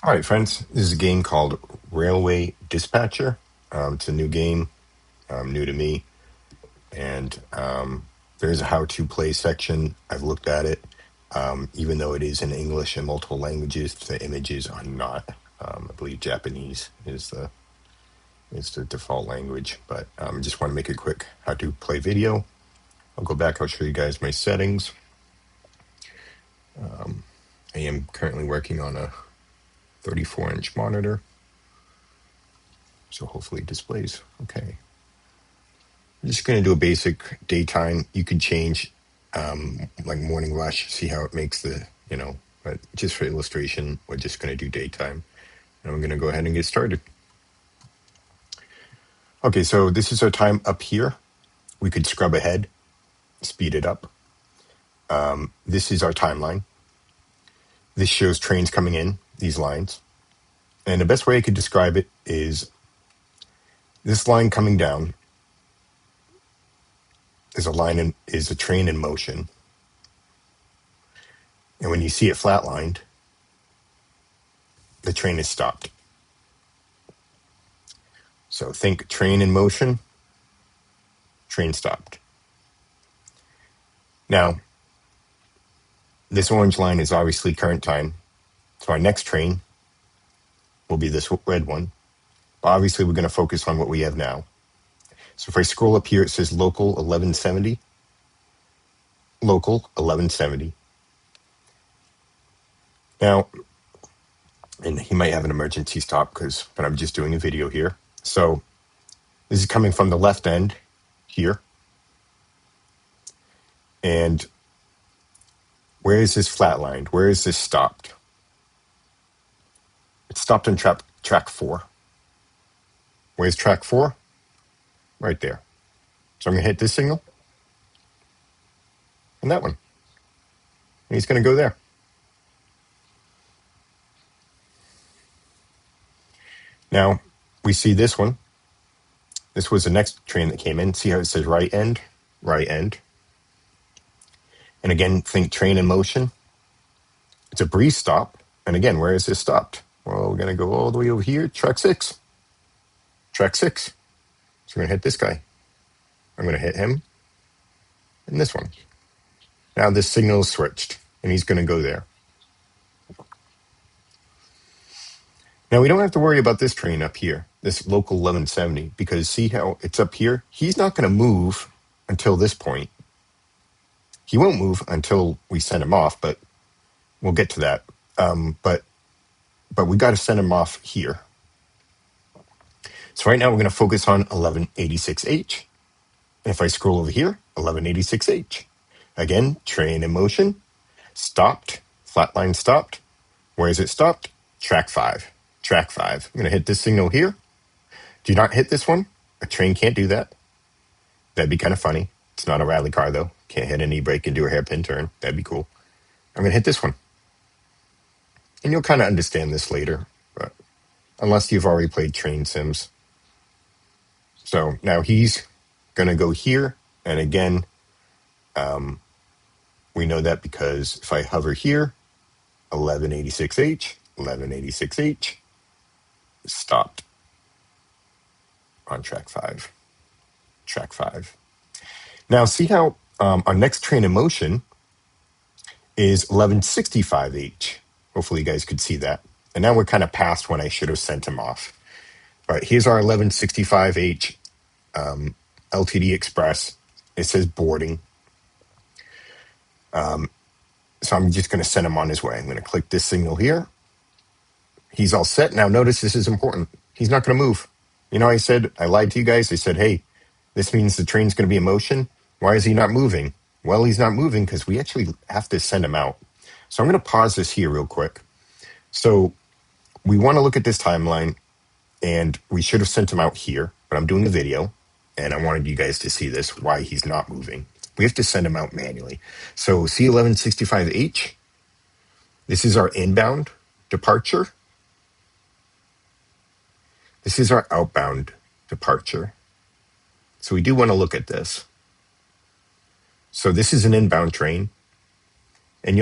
All right, friends, this is a game called Railway Dispatcher. It's a new game, new to me, and there's a how-to play section. I've looked at it. Even though it is in English and multiple languages, the images are not. I believe Japanese is the default language, but I just want to make a quick how-to play video. I'll go back, I'll show you guys my settings. I am currently working on a 34-inch monitor, so hopefully it displays okay. I'm just going to do a basic daytime. You could change like morning rush, see how it makes but just for illustration, we're just going to do daytime. And I'm going to go ahead and get started. Okay, so this is our time up here. We could scrub ahead, speed it up. This is our timeline. This shows trains coming in, these lines. And the best way I could describe it is this line coming down is a train in motion. And when you see it flatlined, the train is stopped. So think train in motion, train stopped. Now, this orange line is obviously current time. So our next train will be this red one. But obviously, we're going to focus on what we have now. So if I scroll up here, it says local 1170. Local 1170. Now, and he might have an emergency stop but I'm just doing a video here. So this is coming from the left end here. And where is this flatlined? Where is this stopped? It's stopped on track 4. Where's track 4? Right there. So I'm going to hit this signal and that one. And he's going to go there. Now, we see this one. This was the next train that came in. See how it says right end, right end. And again, think train in motion. It's a breeze stop. And again, where is this stopped? Well, we're going to go all the way over here, track 6. Track 6. So we're going to hit this guy. I'm going to hit him and this one. Now this signal is switched, and he's going to go there. Now, we don't have to worry about this train up here, this local 1170, because see how it's up here? He's not going to move until this point. He won't move until we send him off, but we'll get to that. But we got to send him off here. So right now we're going to focus on 1186H. And if I scroll over here, 1186H. Again, train in motion, stopped, flatline stopped. Where is it stopped? Track 5. Track 5. I'm going to hit this signal here. Do not hit this one. A train can't do that. That'd be kind of funny. It's not a rally car, though. Can't hit an e-brake and do a hairpin turn. That'd be cool. I'm going to hit this one. And you'll kind of understand this later, but unless you've already played train sims. So now he's going to go here. And again, we know that because if I hover here, 1186H, 1186H, stopped on track 5. Track 5. Now, see how our next train in motion is 1165H. Hopefully you guys could see that. And now we're kind of past when I should have sent him off. All right, here's our 1165H LTD Express. It says boarding. So I'm just going to send him on his way. I'm going to click this signal here. He's all set. Now notice this is important. He's not going to move. You know, I lied to you guys. I said, hey, this means the train's going to be in motion. Why is he not moving? Well, he's not moving because we actually have to send him out. So I'm going to pause this here real quick. So we want to look at this timeline, and we should have sent him out here, but I'm doing a video, and I wanted you guys to see this, why he's not moving. We have to send him out manually. So C1165H, this is our inbound departure. This is our outbound departure. So we do want to look at this. So this is an inbound train, and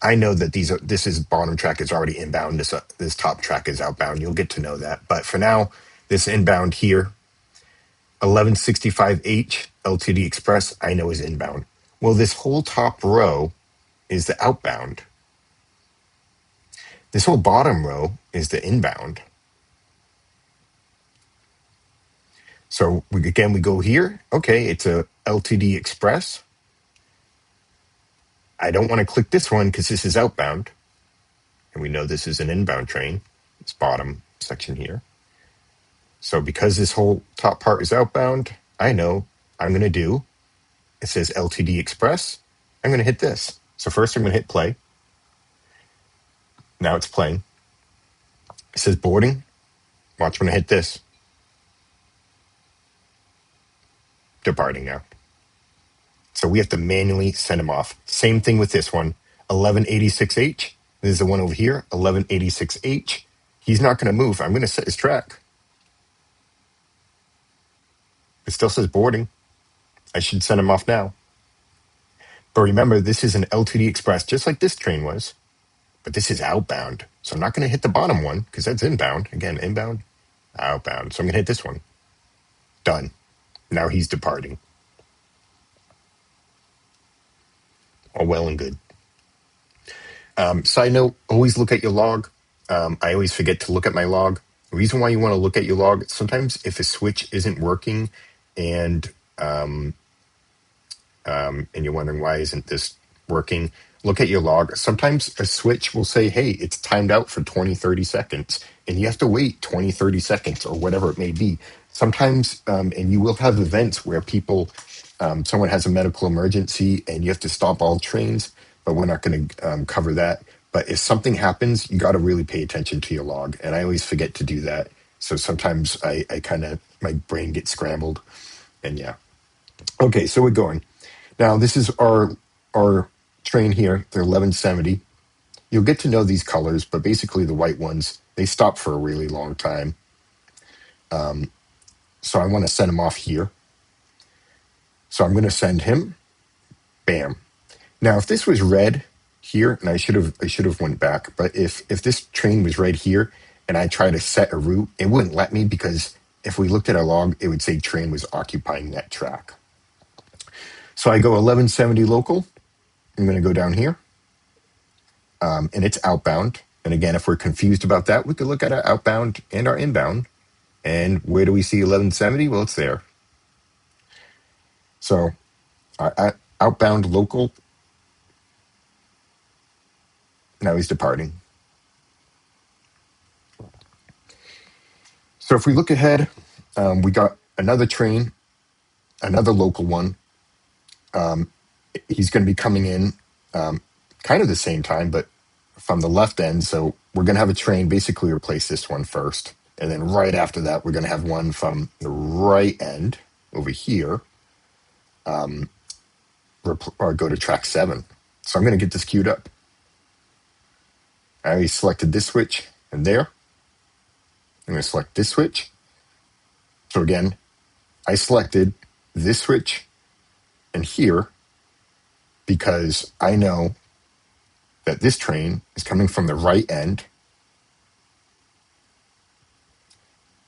I know that this is bottom track is already inbound. This top track is outbound. You'll get to know that. But for now, this inbound here, 1165H LTD Express, I know is inbound. Well, this whole top row is the outbound. This whole bottom row is the inbound. So we go here. Okay, it's a LTD Express. I don't want to click this one because this is outbound. And we know this is an inbound train, this bottom section here. So because this whole top part is outbound, I know I'm going to do, it says LTD Express. I'm going to hit this. So first I'm going to hit play. Now it's playing. It says boarding. Watch when I hit this. Departing now. So we have to manually send them off. Same thing with this one, 1186H. This is the one over here, 1186H. He's not going to move. I'm going to set his track. It still says boarding. I should send him off now. But remember, this is an LTD Express, just like this train was. But this is outbound. So I'm not going to hit the bottom one because that's inbound. Again, inbound, outbound. So I'm going to hit this one. Done. Now he's departing. All well and good. Side note, always look at your log. I always forget to look at my log. The reason why you want to look at your log, sometimes if a switch isn't working and you're wondering why isn't this working, look at your log. Sometimes a switch will say, hey, it's timed out for 20, 30 seconds, and you have to wait 20, 30 seconds or whatever it may be. Sometimes, and you will have events where someone has a medical emergency and you have to stop all trains, but we're not going to cover that. But if something happens, you got to really pay attention to your log. And I always forget to do that. So sometimes my brain gets scrambled. And yeah. Okay, so we're going. Now, this is our train here, the 1170. You'll get to know these colors, but basically the white ones, they stop for a really long time. So I want to send him off here. So I'm going to send him. Bam. Now, if this was red here, and I should have went back, but if this train was red here and I try to set a route, it wouldn't let me because if we looked at our log, it would say train was occupying that track. So I go 1170 local. I'm going to go down here. And it's outbound. And again, if we're confused about that, we could look at our outbound and our inbound. And where do we see 1170? Well, it's there. So our outbound local, now he's departing. So if we look ahead, we got another train, another local one. He's going to be coming in kind of the same time, but from the left end. So we're going to have a train basically replace this one first. And then right after that, we're going to have one from the right end over here or go to track 7. So I'm going to get this queued up. I already selected this switch and there. I'm going to select this switch. So again, I selected this switch and here because I know that this train is coming from the right end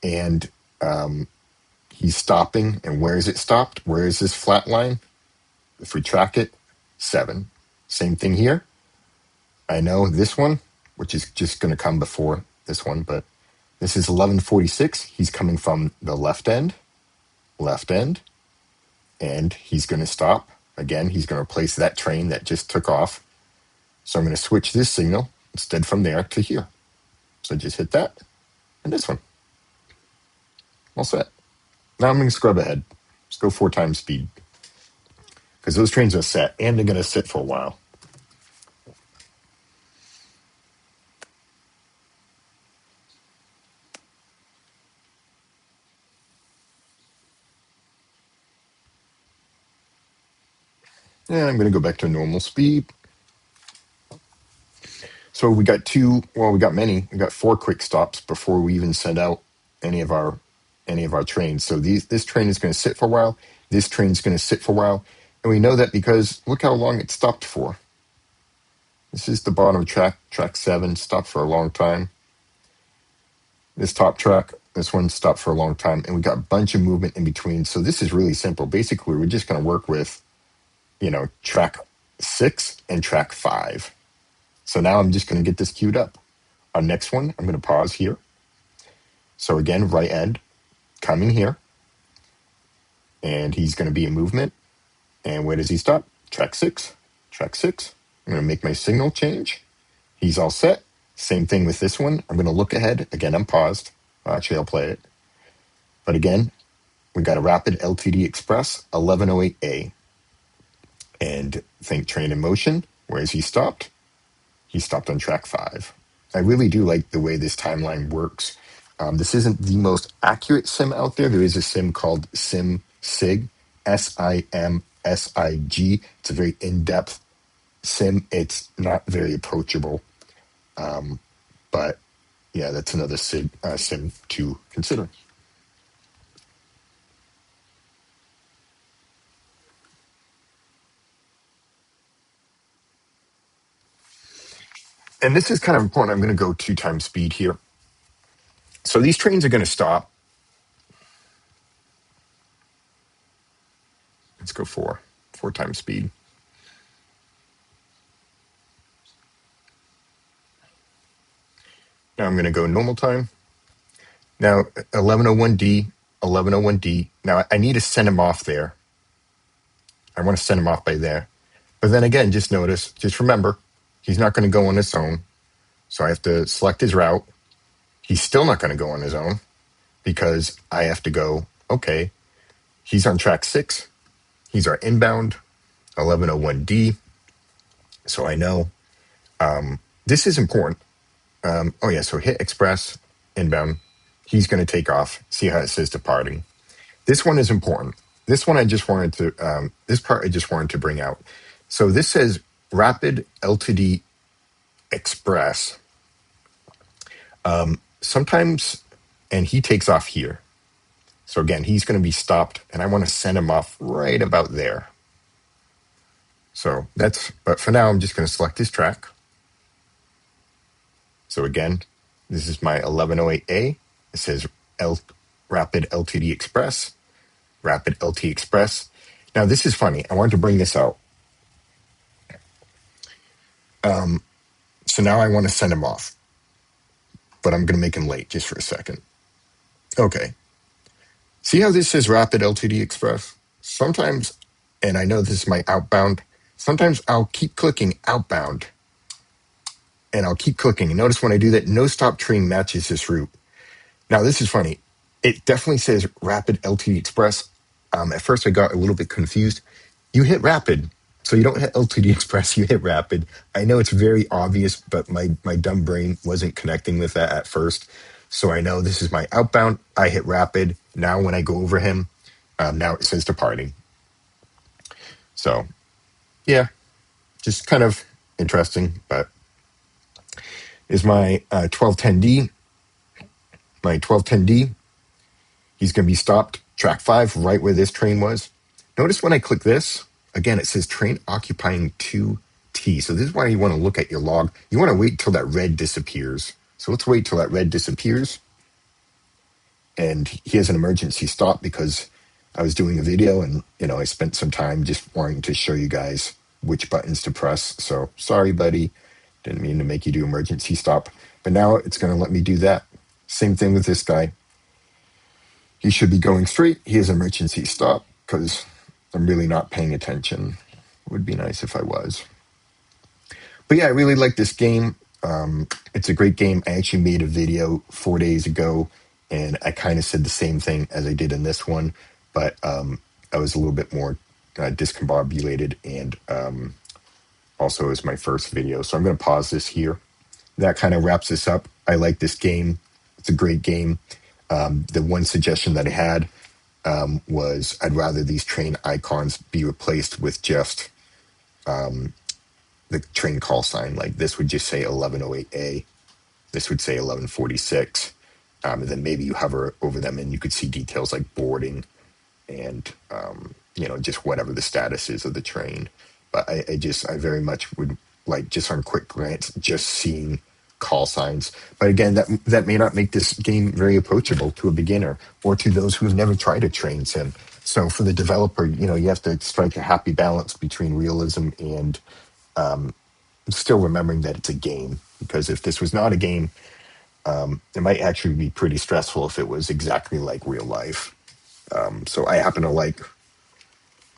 and he's stopping. And where is it stopped? Where is this flat line? If we track it, 7. Same thing here. I know this one, which is just going to come before this one, but this is 1146. He's coming from the left end, and he's going to stop. Again, he's going to replace that train that just took off. So I'm going to switch this signal instead from there to here. So just hit that and this one. All set. Now I'm going to scrub ahead. Let's go 4 times speed because those trains are set and they're going to sit for a while. And I'm going to go back to normal speed. So we got many. We got 4 quick stops before we even send out any of our trains. So this train is going to sit for a while. This train is going to sit for a while. And we know that because look how long it stopped for. This is the bottom track, track 7, stopped for a long time. This top track, this one stopped for a long time, and we got a bunch of movement in between. So this is really simple. Basically, we're just going to work with, track 6 and track 5. So now I'm just going to get this queued up. On next one, I'm going to pause here. So again, right end, coming here, and he's going to be in movement. And where does he stop? Track 6, track 6. I'm going to make my signal change. He's all set. Same thing with this one. I'm going to look ahead. Again, I'm paused. Actually, I'll play it. But again, we got a Rapid LTD Express 1108A. And think train in motion. Where is he stopped? He stopped on track 5. I really do like the way this timeline works. This isn't the most accurate sim out there. There is a sim called SimSig, SIMSIG. It's a very in-depth sim. It's not very approachable. But yeah, that's another sim to consider. And this is kind of important. I'm going to go 2 times speed here. So these trains are going to stop. Let's go 4 times speed. Now I'm going to go normal time. Now 1101D, 1101D. Now I need to send him off there. I want to send him off by there. But then again, just remember, he's not going to go on his own. So I have to select his route. He's still not going to go on his own because I have to go, okay, he's on track 6. He's our inbound, 1101D. So I know this is important. So hit express, inbound. He's going to take off. See how it says departing. This one is important. This one I just wanted to, this part I just wanted to bring out. So this says Rapid LTD Express. Sometimes, and he takes off here. So again, he's going to be stopped, and I want to send him off right about there. So but for now, I'm just going to select this track. So again, this is my 1108A. It says Rapid LTD Express, Rapid LT Express. Now, this is funny. I wanted to bring this out. So now I want to send him off, but I'm going to make him late just for a second. Okay. See how this says Rapid LTD Express? Sometimes, and I know this is my outbound, sometimes I'll keep clicking outbound and I'll keep clicking. And notice when I do that, no stop train matches this route. Now, this is funny. It definitely says Rapid LTD Express. At first, I got a little bit confused. You hit Rapid, so you don't hit LTD Express, you hit Rapid. I know it's very obvious, but my dumb brain wasn't connecting with that at first. So I know this is my outbound. I hit Rapid. Now when I go over him, now it says departing. So, yeah, just kind of interesting, but is my 1210D. My 1210D, he's going to be stopped, track 5, right where this train was. Notice when I click this, again, it says train occupying 2T. So this is why you want to look at your log. You want to wait till that red disappears. So let's wait till that red disappears. And he has an emergency stop because I was doing a video and, I spent some time just wanting to show you guys which buttons to press. So sorry, buddy. Didn't mean to make you do emergency stop. But now it's going to let me do that. Same thing with this guy. He should be going straight. He has emergency stop because I'm really not paying attention. It would be nice if I was. But yeah, I really like this game. It's a great game. I actually made a video 4 days ago, and I kind of said the same thing as I did in this one, but I was a little bit more discombobulated, and also it was my first video. So I'm going to pause this here. That kind of wraps this up. I like this game. It's a great game. The one suggestion that I had was I'd rather these train icons be replaced with just the train call sign. Like this would just say 1108A. This would say 1146. And then maybe you hover over them and you could see details like boarding and, just whatever the status is of the train. But I very much would like just on quick glance, just seeing call signs. But again, that may not make this game very approachable to a beginner or to those who've never tried a train sim. So for the developer, you have to strike a happy balance between realism and still remembering that it's a game. Because if this was not a game, it might actually be pretty stressful if it was exactly like real life. So I happen to like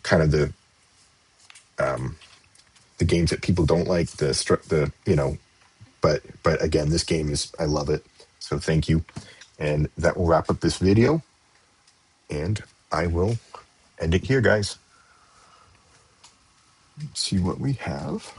kind of the games that people don't like, but again, this game is, I love it. So thank you. And that will wrap up this video. And I will end it here, guys. Let's see what we have.